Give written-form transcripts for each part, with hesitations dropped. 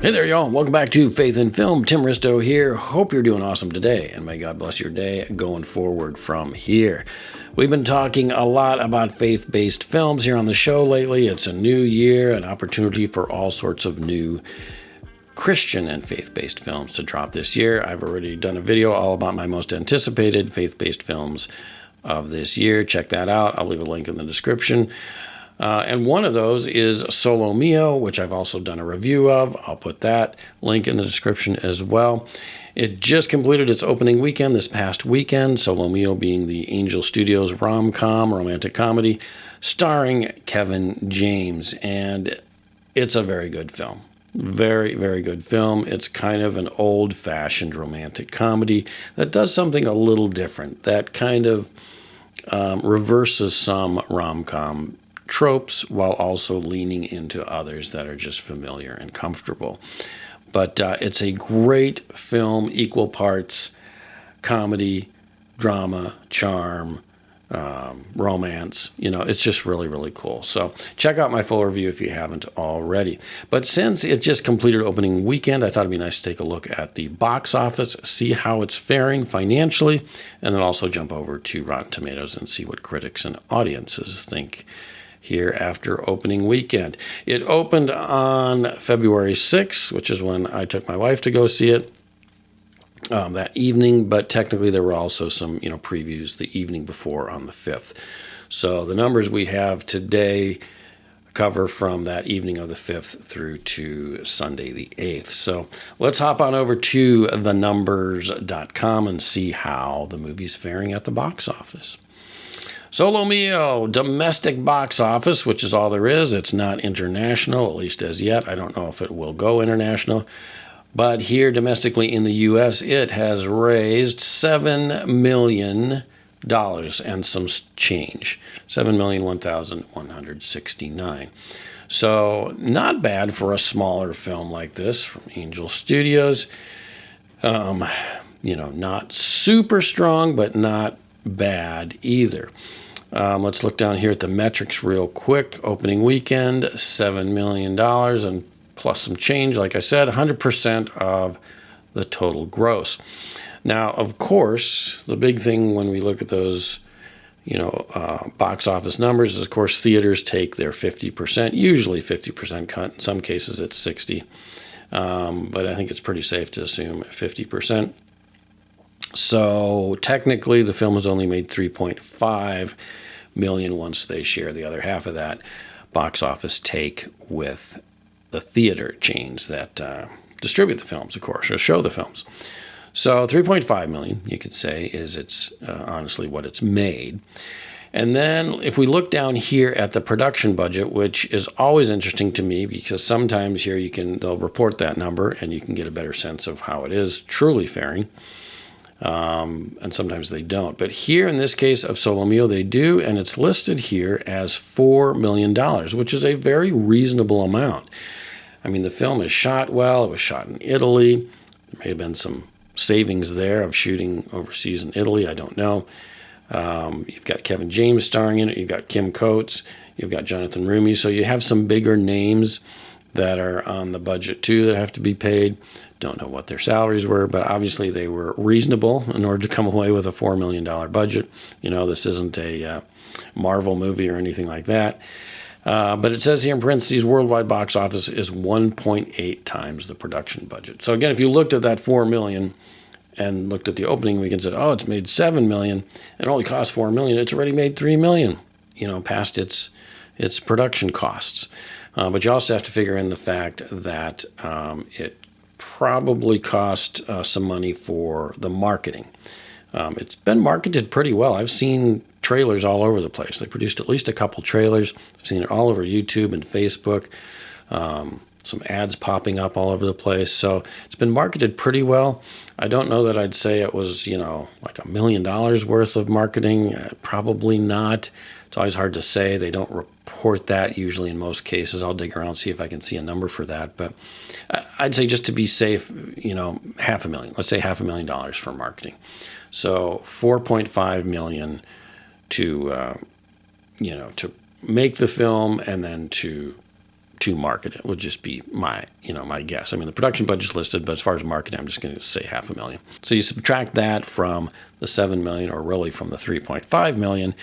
Hey there, y'all. Welcome back to Faith in Film. Tim Risto here. Hope you're doing awesome today, and may God bless your day going forward from here. We've been talking a lot about faith-based films here on the show lately. It's a new year, an opportunity for all sorts of new Christian and faith-based films to drop this year. I've already done a video all about my most anticipated faith-based films of this year. Check that out. I'll leave a link in the description. And one of those is Solo Mio, which I've also done a review of. I'll put that link in the description as well. It just completed its opening weekend this past weekend, Solo Mio being the Angel Studios rom-com, romantic comedy, starring Kevin James. And it's a very good film. Very, very good film. It's kind of an old-fashioned romantic comedy that does something a little different, that kind of reverses some rom-com tropes while also leaning into others that are just familiar and comfortable. But it's a great film, equal parts comedy, drama, charm, romance. You know, it's just really, really cool. So check out my full review if you haven't already. But since it just completed opening weekend, I thought it'd be nice to take a look at the box office, see how it's faring financially, and then also jump over to Rotten Tomatoes and see what critics and audiences think here after opening weekend. It opened on February 6th, which is when I took my wife to go see it that evening, but technically there were also some previews the evening before on the 5th. So the numbers we have today cover from that evening of the 5th through to Sunday the 8th. So let's hop on over to thenumbers.com and see how the movie's faring at the box office. Solo Mio, domestic box office, which is all there is. It's not international, at least as yet. I don't know if it will go international. But here domestically in the U.S., it has raised $7 million and some change. $7,001,169. So not bad for a smaller film like this from Angel Studios. Not super strong, but not bad either. Let's look down here at the metrics real quick. Opening weekend, $7 million and plus some change. Like I said, 100% of the total gross. Now, of course, the big thing when we look at those, box office numbers is, of course, theaters take their 50%, usually 50% cut. In some cases, it's 60%. But I think it's pretty safe to assume 50%. So technically, the film has only made $3.5 million once they share the other half of that box office take with the theater chains that distribute the films, of course, or show the films. So $3.5 million, you could say, is it's honestly what it's made. And then if we look down here at the production budget, which is always interesting to me because sometimes here they'll report that number and you can get a better sense of how it is truly faring. And sometimes they don't. But here in this case of Solo Mio, they do, and it's listed here as $4 million, which is a very reasonable amount. I mean, the film is shot well. It was shot in Italy. There may have been some savings there of shooting overseas in Italy. I don't know. You've got Kevin James starring in it. You've got Kim Coates. You've got Jonathan Rumi. So you have some bigger names that are on the budget, too, that have to be paid. Don't know what their salaries were, but obviously they were reasonable in order to come away with a $4 million budget. This isn't a Marvel movie or anything like that. But it says here in parentheses, worldwide box office is 1.8 times the production budget. So again, if you looked at that $4 million and looked at the opening week and said, oh, it's made $7 million and it only cost $4 million, it's already made $3 million, past its production costs. But you also have to figure in the fact that it probably cost some money for the marketing. It's been marketed pretty well. I've seen trailers all over the place. They produced at least a couple trailers. I've seen it all over YouTube and Facebook. Some ads popping up all over the place. So it's been marketed pretty well. I don't know that I'd say it was, like $1 million worth of marketing. Probably not. It's always hard to say. They don't report that usually in most cases. I'll dig around, see if I can see a number for that. But I'd say just to be safe, $500,000. Let's say $500,000 for marketing. So $4.5 million to make the film and then to to market it, would just be my guess. I mean, the production budget's listed, but as far as marketing, I'm just going to say $500,000. So you subtract that from the $7 million, or really from the $3.5 million,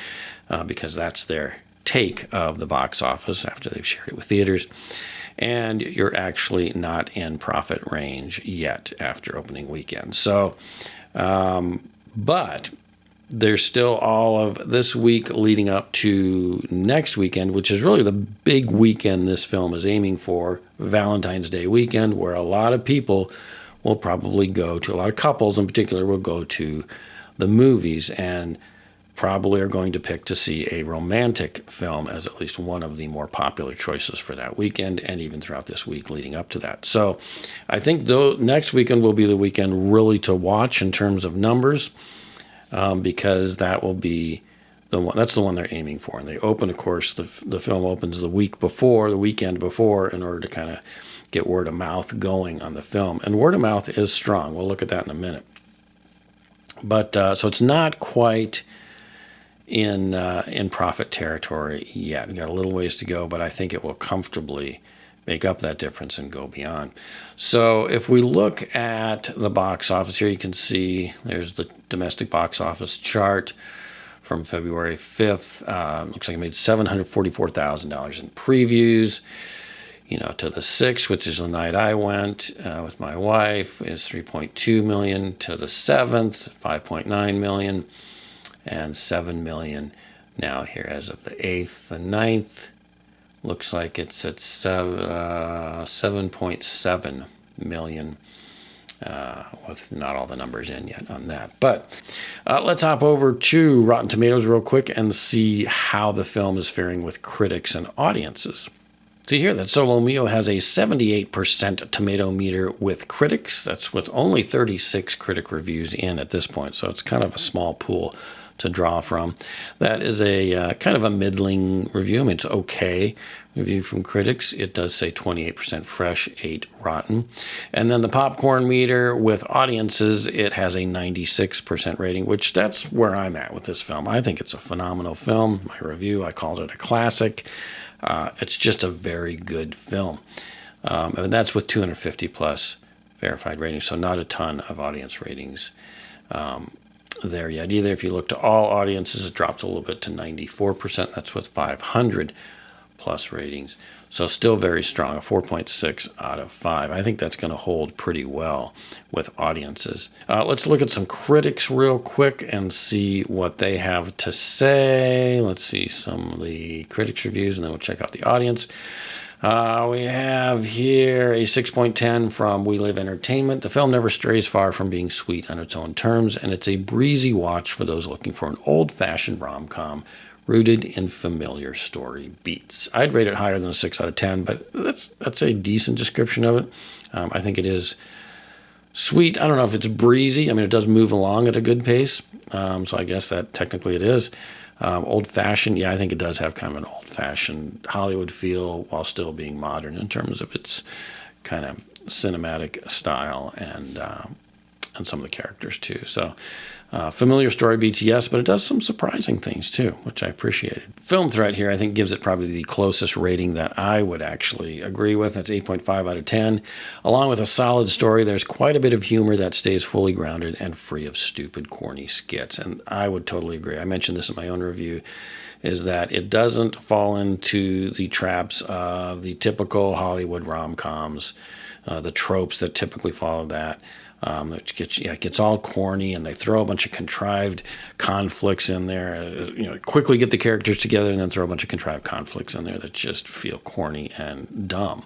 because that's their take of the box office after they've shared it with theaters. And you're actually not in profit range yet after opening weekend. So, but there's still all of this week leading up to next weekend, which is really the big weekend this film is aiming for, Valentine's Day weekend, where a lot of people will probably go to, a lot of couples in particular will go to the movies and probably are going to pick to see a romantic film as at least one of the more popular choices for that weekend, and even throughout this week leading up to that. So I think next weekend will be the weekend really to watch in terms of numbers, because that will be the one. That's the one they're aiming for. And they open, of course, the film opens the weekend before, in order to kind of get word of mouth going on the film. And word of mouth is strong. We'll look at that in a minute. But so it's not quite in profit territory yet. We've got a little ways to go, but I think it will comfortably make up that difference and go beyond. So if we look at the box office here, you can see there's the domestic box office chart from February 5th. Looks like it made $744,000 in previews. To the 6th, which is the night I went with my wife, is $3.2 million. To the 7th, $5.9 million. And $7 million now here as of the 8th. The 9th looks like it's at $7.7 million, with not all the numbers in yet on that. But let's hop over to Rotten Tomatoes real quick and see how the film is faring with critics and audiences. See here that Solo Mio has a 78% tomato meter with critics. That's with only 36 critic reviews in at this point, so it's kind of a small pool to draw from. That is a kind of a middling review. I mean, it's okay review from critics. It does say 28% fresh, 8 rotten. And then the popcorn meter with audiences, it has a 96% rating, which that's where I'm at with this film. I think it's a phenomenal film. My review, I called it a classic. It's just a very good film. And that's with 250 plus verified ratings, so not a ton of audience ratings there yet either. If you look to all audiences, it drops a little bit to 94%. That's with 500 plus ratings. So still very strong, a 4.6 out of 5. I think that's going to hold pretty well with audiences. Let's look at some critics real quick and see what they have to say. Let's see some of the critics' reviews, and then we'll check out the audience. We have here a 6.10 from We Live Entertainment. The film never strays far from being sweet on its own terms, and it's a breezy watch for those looking for an old-fashioned rom-com rooted in familiar story beats. I'd rate it higher than a 6 out of 10, but that's a decent description of it. I think it is sweet. I don't know if it's breezy. I mean, it does move along at a good pace, so I guess that technically it is. Old-fashioned, yeah, I think it does have kind of an old-fashioned Hollywood feel while still being modern in terms of its kind of cinematic style and some of the characters too. So familiar story beats, yes, but it does some surprising things too, which I appreciated. Film Threat here, I think, gives it probably the closest rating that I would actually agree with. That's 8.5 out of 10. Along with a solid story, there's quite a bit of humor that stays fully grounded and free of stupid, corny skits. And I would totally agree. I mentioned this in my own review, is that it doesn't fall into the traps of the typical Hollywood rom-coms, the tropes that typically follow that. It gets all corny, and they throw a bunch of contrived conflicts in there. Quickly get the characters together and then throw a bunch of contrived conflicts in there that just feel corny and dumb.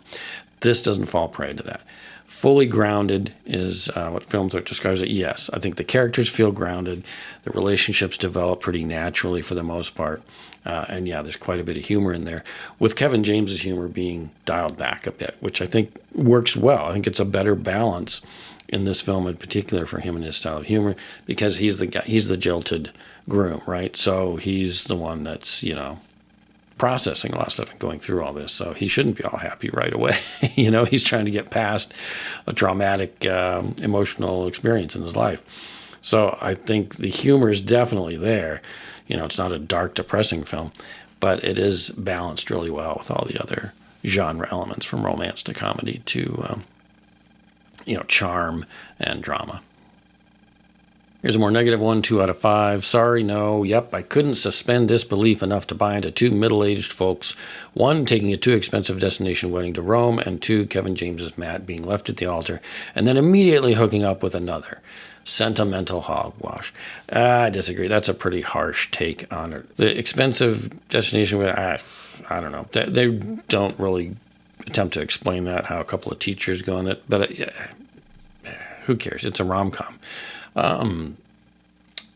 This doesn't fall prey to that. Fully grounded is what Film Threat describes it. Yes, I think the characters feel grounded. The relationships develop pretty naturally for the most part. And yeah, there's quite a bit of humor in there, with Kevin James's humor being dialed back a bit, which I think works well. I think it's a better balance in this film in particular for him and his style of humor, because he's the guy, he's the jilted groom, right? So he's the one that's, processing a lot of stuff and going through all this. So he shouldn't be all happy right away. He's trying to get past a traumatic emotional experience in his life. So I think the humor is definitely there. It's not a dark, depressing film, but it is balanced really well with all the other genre elements, from romance to comedy to, charm and drama. Here's a more negative one, 2 out of 5. Sorry, no, yep, I couldn't suspend disbelief enough to buy into 2 middle-aged folks. 1, taking a too expensive destination wedding to Rome, and 2, Kevin James's Matt being left at the altar and then immediately hooking up with another. Sentimental hogwash. I disagree. That's a pretty harsh take on it. The expensive destination wedding, I don't know. They don't really attempt to explain that, how a couple of teachers go on it, but who cares? It's a rom-com. And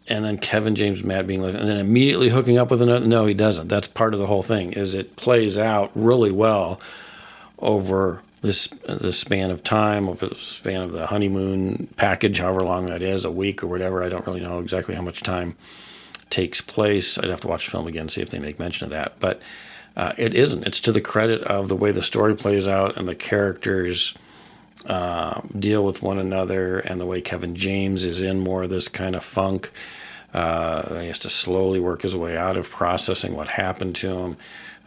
then Kevin James Matt being like, and then immediately hooking up with another. No, he doesn't. That's part of the whole thing, is it plays out really well over this span of time, over the span of the honeymoon package, however long that is, a week or whatever. I don't really know exactly how much time takes place. I'd have to watch the film again, see if they make mention of that. But it isn't. It's to the credit of the way the story plays out and the characters deal with one another, and the way Kevin James is in more of this kind of funk. He has to slowly work his way out of processing what happened to him.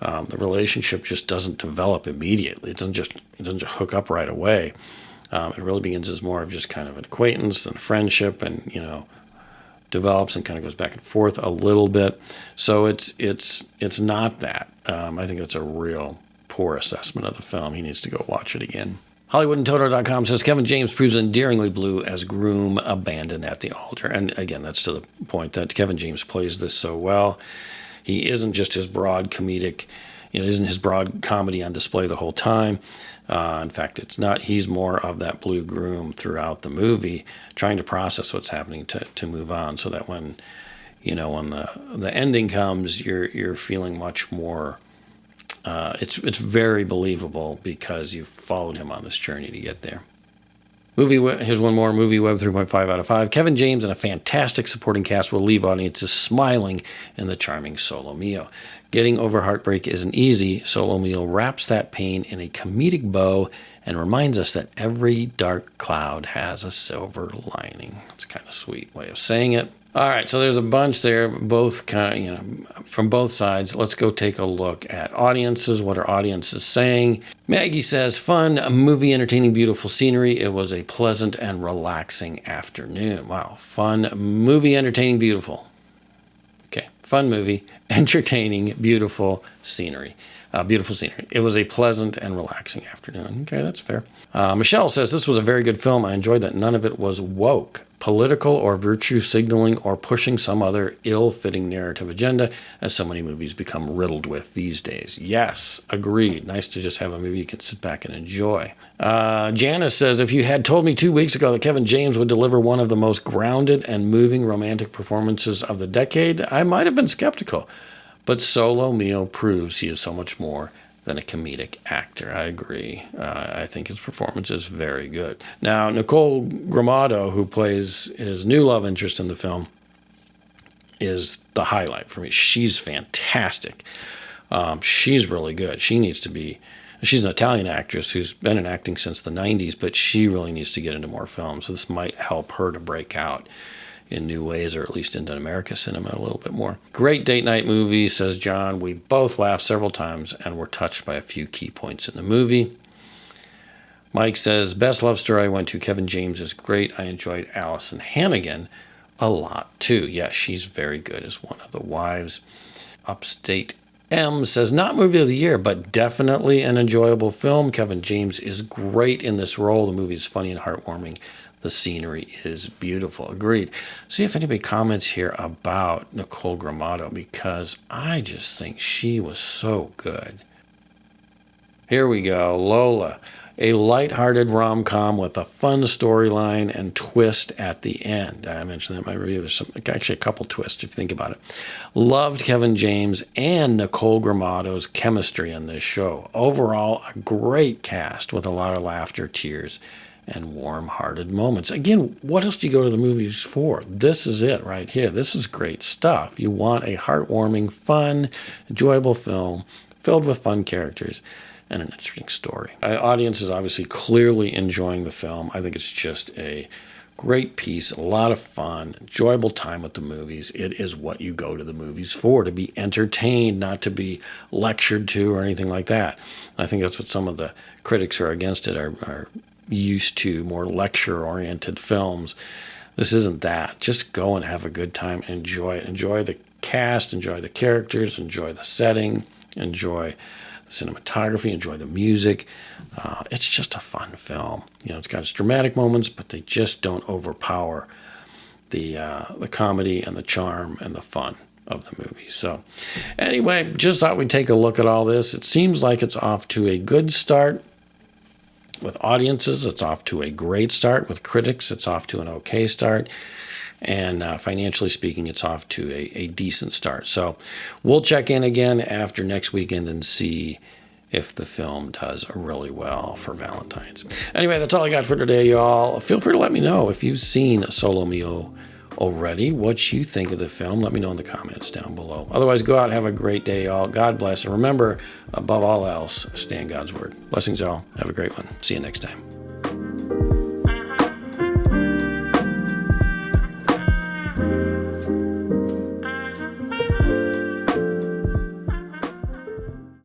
The relationship just doesn't develop immediately. It doesn't just hook up right away. It really begins as more of just kind of an acquaintance and friendship, and develops and kind of goes back and forth a little bit. So it's not that. I think that's a real poor assessment of the film. He needs to go watch it again. HollywoodandToto.com says Kevin James proves endearingly blue as groom abandoned at the altar. And again, that's to the point that Kevin James plays this so well. He isn't just his broad comedic, isn't his broad comedy on display the whole time. In fact, it's not. He's more of that blue groom throughout the movie, trying to process what's happening to move on, so that when the ending comes, you're feeling much more. It's very believable because you've followed him on this journey to get there. Here's one more. Movie Web 3.5 out of 5. Kevin James and a fantastic supporting cast will leave audiences smiling in the charming Solo Mio. Getting over heartbreak isn't easy. Solo Mio wraps that pain in a comedic bow and reminds us that every dark cloud has a silver lining. It's kind of a sweet way of saying it. All right, so there's a bunch there, both kind of, from both sides. Let's go take a look at audiences. What are audiences saying? Maggie says, fun, movie, entertaining, beautiful scenery. It was a pleasant and relaxing afternoon. Wow, fun, movie, entertaining, beautiful. Okay, fun movie, entertaining, beautiful scenery. Beautiful scenery. It was a pleasant and relaxing afternoon. Okay, that's fair. Michelle says, this was a very good film. I enjoyed that none of it was woke, political, or virtue signaling, or pushing some other ill-fitting narrative agenda, as so many movies become riddled with these days. Yes, agreed. Nice to just have a movie you can sit back and enjoy. Janice says, if you had told me 2 weeks ago that Kevin James would deliver one of the most grounded and moving romantic performances of the decade, I might have been skeptical. But Solo Mio proves he is so much more than a comedic actor. I agree. I think his performance is very good. Now, Nicole Gramato, who plays his new love interest in the film, is the highlight for me. She's fantastic. She's really good. She's an Italian actress who's been in acting since the 90s, but she really needs to get into more films. So this might help her to break out in new ways, or at least into America cinema a little bit more. Great date night movie, says John. We both laughed several times and were touched by a few key points in the movie. Mike says, best love story I went to. Kevin James is great. I enjoyed Allison Hannigan a lot too. Yeah, she's very good as one of the wives. Upstate M says, not movie of the year, but definitely an enjoyable film. Kevin James is great in this role. The movie is funny and heartwarming. The scenery is beautiful. Agreed. See if anybody comments here about Nicole Gramato, because I just think she was so good. Here we go. Lola, a lighthearted rom-com with a fun storyline and twist at the end. I mentioned that in my review. There's actually a couple twists if you think about it. Loved Kevin James and Nicole Gramato's chemistry in this show. Overall, a great cast with a lot of laughter, tears, and warm-hearted moments. Again, what else do you go to the movies for? This is it right here. This is great stuff. You want a heartwarming, fun, enjoyable film filled with fun characters and an interesting story. Audience is obviously clearly enjoying the film. I think it's just a Great piece, a lot of fun, enjoyable time with the movies. It is what you go to the movies for, to be entertained, not to be lectured to or anything like that. I think that's what some of the critics who are against it are used to, more lecture-oriented films. This isn't that. Just go and have a good time. Enjoy it. Enjoy the cast, enjoy the characters, enjoy the setting, enjoy the cinematography, enjoy the music. It's just a fun film. It's got its dramatic moments, but they just don't overpower the comedy and the charm and the fun of the movie. So anyway, just thought we'd take a look at all this. It seems like it's off to a good start with audiences. It's off to a great start with critics. It's off to an okay start. And financially speaking, it's off to a decent start. So we'll check in again after next weekend and see if the film does really well for Valentine's. Anyway, that's all I got for today, y'all. Feel free to let me know if you've seen Solo Mio already, what you think of the film. Let me know in the comments down below. Otherwise, go out and have a great day, y'all. God bless. And remember, above all else, stay in God's Word. Blessings, y'all. Have a great one. See you next time.